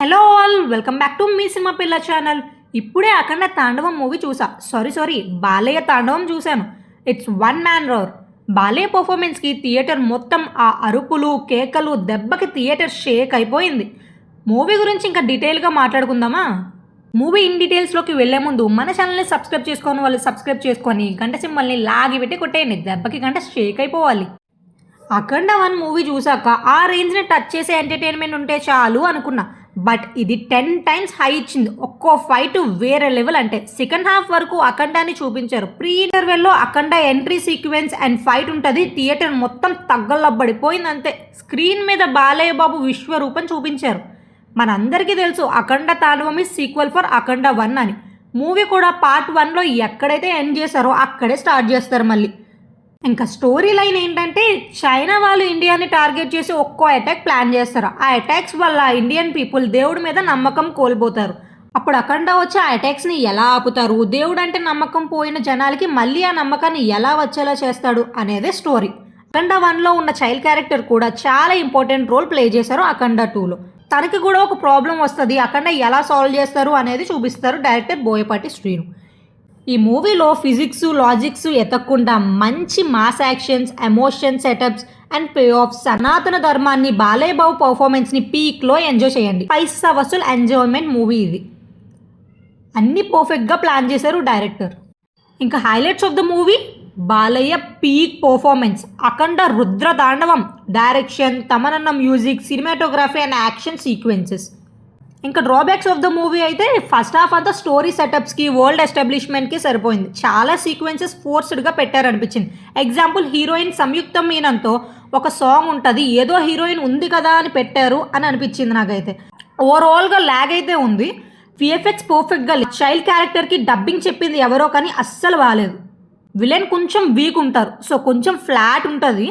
Hello all, welcome back to మీ cinema పిల్ల channel. ఇప్పుడే అఖండ తాండవం మూవీ చూసా. సారీ బాలయ్య తాండవం చూశాను. It's one man roar. Balayya పర్ఫార్మెన్స్కి థియేటర్ మొత్తం ఆ అరుపులు కేకలు దెబ్బకి థియేటర్ షేక్ అయిపోయింది. మూవీ గురించి ఇంకా డీటెయిల్గా మాట్లాడుకుందామా? మూవీ ఇన్ డీటెయిల్స్లోకి వెళ్లే ముందు మన ఛానల్ని సబ్స్క్రైబ్ చేసుకొని వాళ్ళు సబ్స్క్రైబ్ చేసుకొని గంట సింబల్ని లాగి పెట్టి కొట్టేయండి. దెబ్బకి గంట షేక్ అయిపోవాలి. అఖండ 1 మూవీ చూసాక ఆ రేంజ్ని టచ్ చేసే ఎంటర్టైన్మెంట్ ఉంటే చాలు అనుకున్నా. బట్ ఇది 10 times హై ఇచ్చింది. ఒక్కో ఫైట్ వేరే లెవెల్. అంటే సెకండ్ హాఫ్ వరకు అఖండాన్ని చూపించారు. ప్రీ ఇంటర్వెల్లో Akhanda entry sequence and fight ఉంటుంది. థియేటర్ మొత్తం తగ్గలబ్బడిపోయింది అంతే. స్క్రీన్ మీద బాలయ్య బాబు విశ్వరూపం చూపించారు. మనందరికీ తెలుసు అఖండ తాండవం ఈజ్ సీక్వెల్ ఫర్ అఖండ 1 అని. మూవీ కూడా పార్ట్ 1లో ఎక్కడైతే ఎండ్ చేశారో అక్కడే స్టార్ట్ చేస్తారు మళ్ళీ. ఇంకా స్టోరీ లైన్ ఏంటంటే చైనా వాళ్ళు ఇండియాని టార్గెట్ చేసి ఒక్కో అటాక్ ప్లాన్ చేస్తారు. ఆ అటాక్స్ వల్ల ఇండియన్ పీపుల్ దేవుడి మీద నమ్మకం కోల్పోతారు. అప్పుడు అఖండ వచ్చి ఆ అటాక్స్ని ఎలా ఆపుతారు, దేవుడు అంటే నమ్మకం పోయిన జనాలకి మళ్ళీ ఆ నమ్మకాన్ని ఎలా వచ్చేలా చేస్తాడు అనేదే స్టోరీ. అఖండ 1లో ఉన్న చైల్డ్ క్యారెక్టర్ కూడా చాలా ఇంపార్టెంట్ రోల్ ప్లే చేశారు అఖండ 2లో. తనకి కూడా ఒక ప్రాబ్లం వస్తుంది, అఖండ ఎలా సాల్వ్ చేస్తారు అనేది చూపిస్తారు డైరెక్టర్ బోయపాటి శ్రీను. ఈ మూవీలో ఫిజిక్స్ లాజిక్స్ ఎతక్కుండా మంచి mass actions, emotion setups and pay of సనాతన ధర్మాన్ని బాలయ్య బాబు పర్ఫార్మెన్స్ని పీక్లో ఎంజాయ్ చేయండి. పైసా వసూల్ ఎంజాయ్మెంట్ మూవీ ఇది. అన్నీ పర్ఫెక్ట్గా ప్లాన్ చేశారు డైరెక్టర్. ఇంకా highlights of the movie: Balayya peak performance, Akhanda Rudra Thandavam, direction, తమనన్న music, cinematography and action sequences. ఇంకా డ్రాబ్యాక్స్ ఆఫ్ ద మూవీ అయితే ఫస్ట్ హాఫ్ అంతా స్టోరీ సెటప్స్కి వరల్డ్ ఎస్టాబ్లిష్మెంట్కి సరిపోయింది. చాలా సీక్వెన్సెస్ ఫోర్స్డ్గా పెట్టారనిపించింది. ఎగ్జాంపుల్, హీరోయిన్ సంయుక్త మీనన్తో ఒక సాంగ్ ఉంటుంది, ఏదో హీరోయిన్ ఉంది కదా అని పెట్టారు అని అనిపించింది నాకైతే. ఓవరాల్గా ల్యాగ్ అయితే ఉంది. విఎఫ్ఎక్స్ పర్ఫెక్ట్గా లేదు. చైల్డ్ క్యారెక్టర్కి డబ్బింగ్ చెప్పింది ఎవరో కానీ అస్సలు బాగాలేదు. విలన్ కొంచెం వీక్ ఉంటారు, సో కొంచెం ఫ్లాట్ ఉంటుంది.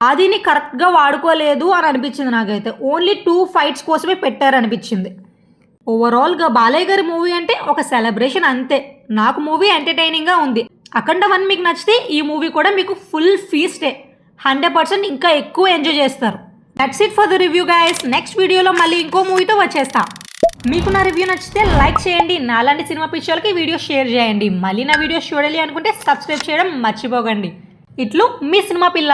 అదిని కరెక్ట్గా వాడుకోలేదు అని అనిపించింది నాకైతే. ఓన్లీ 2 fights కోసమే పెట్టారనిపించింది. ఓవరాల్గా బాలయ్య గారి మూవీ అంటే ఒక సెలబ్రేషన్ అంతే. నాకు మూవీ ఎంటర్టైనింగ్గా ఉంది. అఖండ 1 మీకు నచ్చితే ఈ మూవీ కూడా మీకు ఫుల్ ఫీస్టే. 100% ఇంకా ఎక్కువ ఎంజాయ్ చేస్తారు. That's it for the review guys. Next వీడియోలో మళ్ళీ ఇంకో మూవీతో వచ్చేస్తా. మీకు నా రివ్యూ నచ్చితే లైక్ చేయండి. నాలాంటి సినిమా పిక్చర్లకి వీడియో షేర్ చేయండి. మళ్ళీ నా వీడియోస్ చూడాలి అనుకుంటే సబ్స్క్రైబ్ చేయడం మర్చిపోకండి. ఇట్లు మీ సినిమా పిల్ల.